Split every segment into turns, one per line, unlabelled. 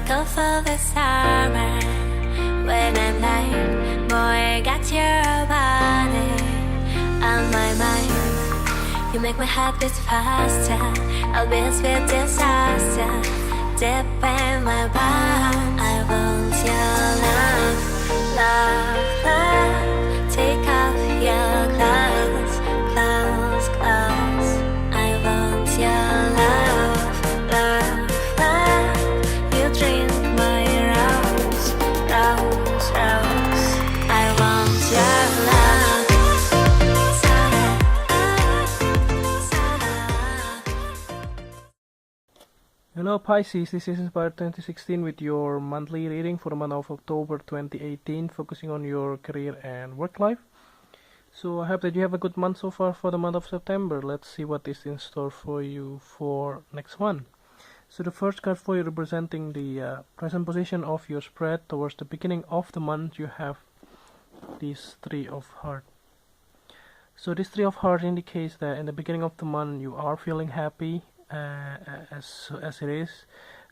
Go for the summer when I'm light. Boy, got your body on my mind. You make my heart beat faster. I'll be a sweet disaster. Deep in my palm, I want your love, love, love. Take off your clothes, clothes, clothes. I want your love, love, love. You drink my rose, rose, rose. I want your love.
Hello Pisces, this is Inspired 2016 with your monthly reading for the month of October 2018, focusing on your career and work life. So I hope that you have a good month so far for the month of September. Let's see what is in store for you for next one. So the first card for you representing the present position of your spread towards the beginning of the month, you have this Three of Hearts. So this Three of Hearts indicates that in the beginning of the month you are feeling happy as it is,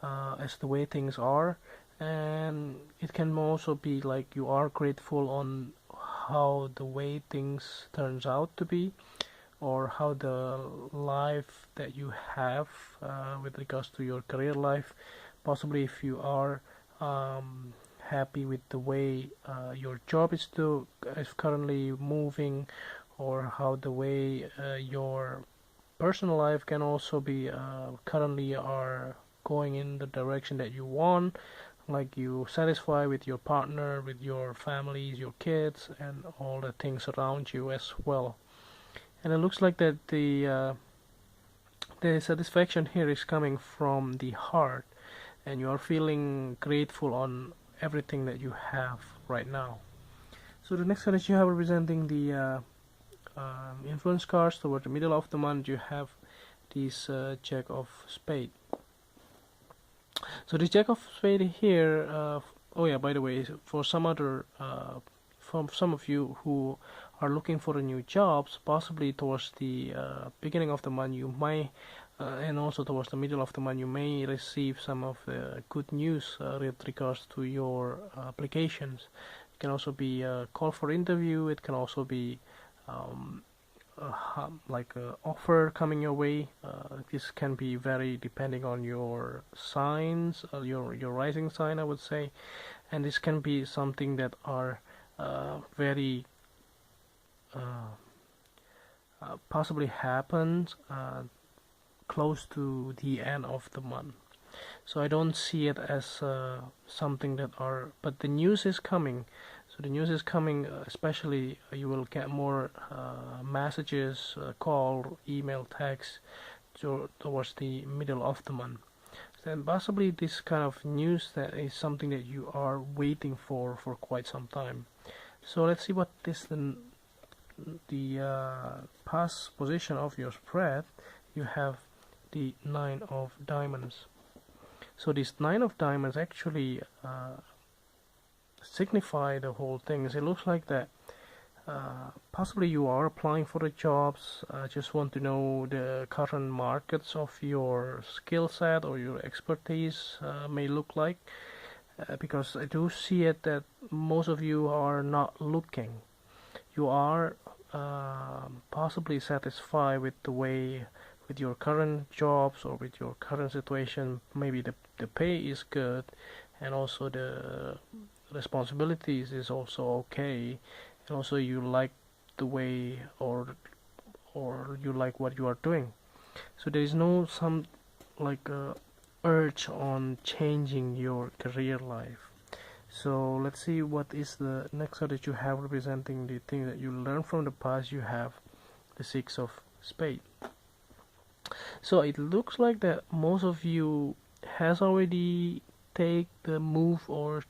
as the way things are, and it can also be like you are grateful on how the way things turns out to be, or how the life that you have with regards to your career life. Possibly if you are happy with the way your job is currently moving, or how the way your personal life can also be currently are going in the direction that you want, like you satisfy with your partner, with your families, your kids, and all the things around you as well. And it looks like that the satisfaction here is coming from the heart, and you are feeling grateful on everything that you have right now. So the next one that you have representing the influence cards toward the middle of the month, you have this Jack of Spades. So this Jack of Spades here, oh yeah, by the way, for some other from some of you who are looking for a new jobs, possibly towards the beginning of the month you might and also towards the middle of the month you may receive some of the good news with regards to your applications. It can also be a call for interview. It can also be like an offer coming your way. This can be very depending on your signs, your rising sign, I would say, and this can be something that are very possibly happens close to the end of the month. So I don't see it as something that are, but the news is coming. So the news is coming, especially you will get more messages, call, email, text towards the middle of the month. Then possibly this kind of news that is something that you are waiting for quite some time. So let's see what is the past position of your spread. You have the Nine of Diamonds. So this Nine of Diamonds actually signify the whole thing. It looks like that possibly you are applying for the jobs, just want to know the current markets of your skill set or your expertise may look like, because I do see it that most of you are not looking. You are possibly satisfied with the way, with your current jobs or with your current situation. Maybe the pay is good, and also the responsibilities is also okay, and also you like the way or you like what you are doing. So there is no some like urge on changing your career life. So let's see what is the next card that you have representing the thing that you learned from the past. You have the Six of Spades. So it looks like that most of you has already take the move or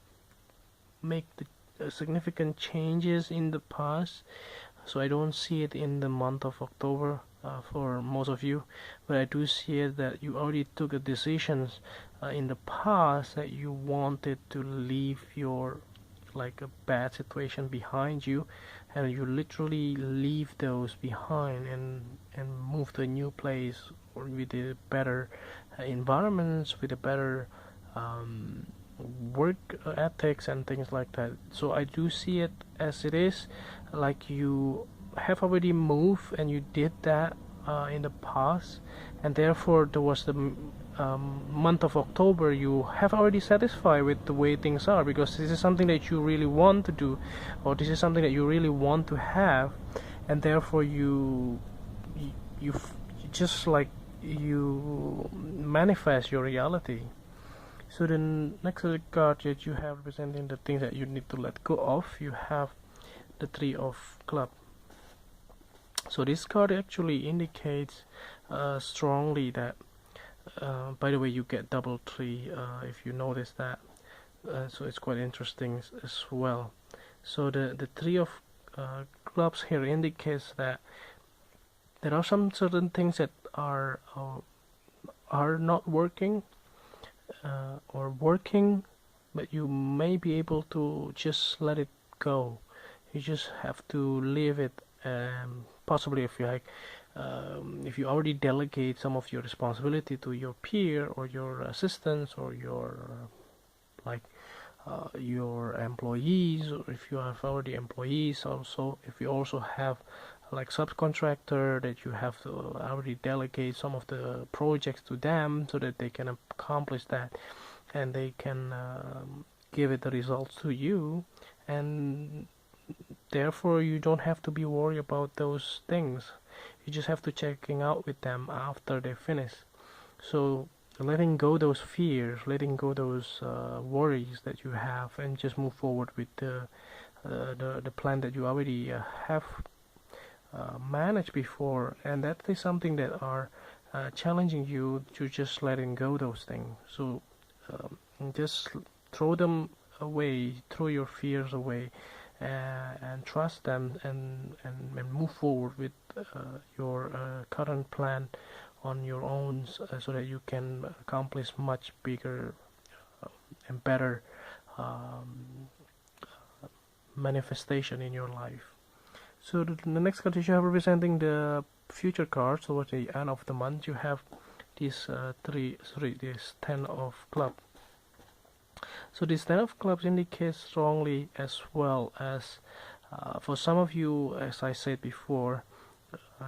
make the significant changes in the past. So I don't see it in the month of October for most of you, but I do see it that you already took a decisions in the past that you wanted to leave your like a bad situation behind you, and you literally leave those behind and move to a new place or with a better environments, with a better um, work ethics and things like that. So I do see it as it is, like you have already moved and you did that in the past, and therefore towards the month of October you have already satisfied with the way things are, because this is something that you really want to do, or this is something that you really want to have, and therefore you just like you manifest your reality. So the next card that you have representing the things that you need to let go of, you have the Three of Clubs. So this card actually indicates strongly that, by the way, you get double three if you notice that. So it's quite interesting as well. So the Three of Clubs here indicates that there are some certain things that are not working or working, but you may be able to just let it go. You just have to leave it. Possibly, if you like, if you already delegate some of your responsibility to your peer or your assistants or your your employees, or if you have already employees, also if you also have like subcontractor, that you have to already delegate some of the projects to them so that they can accomplish that and they can give it the results to you, and therefore you don't have to be worried about those things. You just have to checking out with them after they finish. So letting go those fears, letting go those worries that you have, and just move forward with the plan that you already have managed before, and that is something that are challenging you to just letting go those things. So just throw them away, throw your fears away, and trust them, and move forward with your current plan on your own, so that you can accomplish much bigger and better manifestation in your life. So the next card you have representing the future cards towards the end of the month, you have this this Ten of Clubs. So this Ten of Clubs indicates strongly as well as for some of you, as I said before,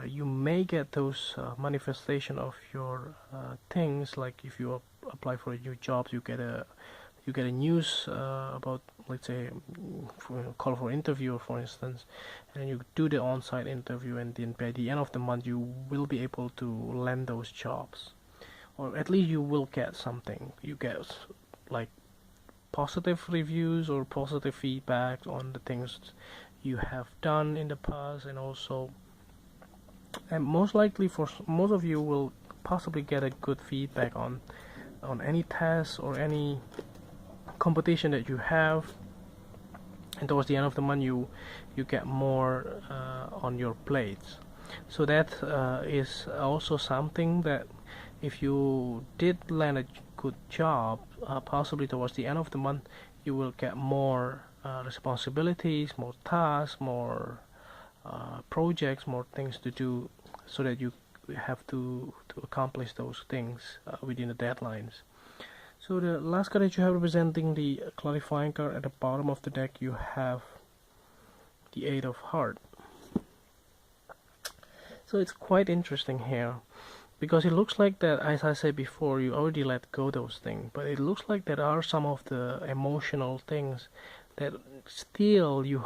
you may get those manifestation of your things, like if you apply for a new job, you get a news about, let's say, call for interview, for instance, and you do the on-site interview, and then by the end of the month you will be able to land those jobs, or at least you will get something. You get like positive reviews or positive feedback on the things you have done in the past, and also, and most likely for most of you will possibly get a good feedback on any test or any competition that you have, and towards the end of the month you get more on your plates. So that is also something that if you did land a good job, possibly towards the end of the month you will get more responsibilities, more tasks, more projects, more things to do, so that you have to accomplish those things within the deadlines. So the last card that you have representing the clarifying card at the bottom of the deck, you have the Eight of Hearts. So it's quite interesting here, because it looks like that, as I said before, you already let go those things, but it looks like there are some of the emotional things that still you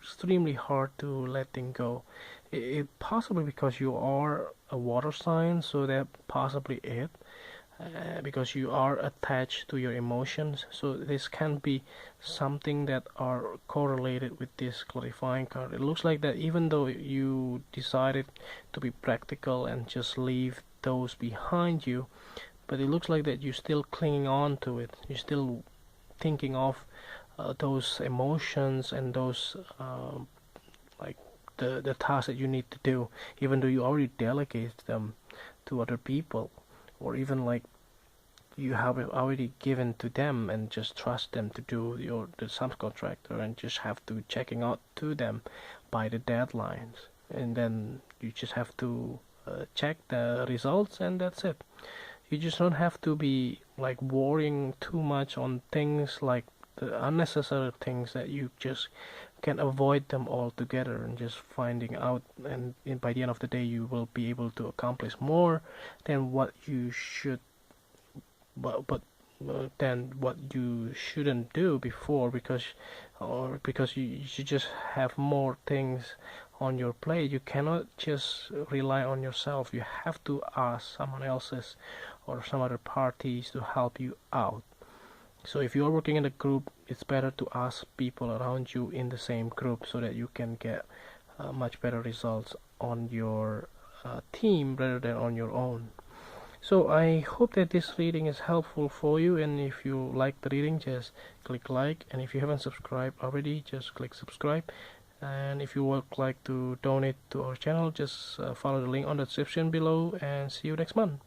extremely hard to letting go. It possibly because you are a water sign, so that possibly it. Because you are attached to your emotions, so this can be something that are correlated with this clarifying card. It looks like that even though you decided to be practical and just leave those behind you, but it looks like that you're still clinging on to it. You're still thinking of those emotions and those like the tasks that you need to do, even though you already delegate them to other people, or even like you have already given to them, and just trust them to do the subcontractor, and just have to checking out to them by the deadlines, and then you just have to check the results, and that's it. You just don't have to be like worrying too much on things like the unnecessary things that you just can avoid them altogether, and just finding out, and by the end of the day you will be able to accomplish more than what you should, but than what you shouldn't do before, because you just have more things on your plate. You cannot just rely on yourself. You have to ask someone else's or some other parties to help you out. So if you're working in a group, it's better to ask people around you in the same group, so that you can get much better results on your team rather than on your own. So I hope that this reading is helpful for you, and if you like the reading, just click like, and if you haven't subscribed already, just click subscribe. And if you would like to donate to our channel, just follow the link on the description below, and see you next month.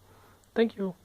Thank you.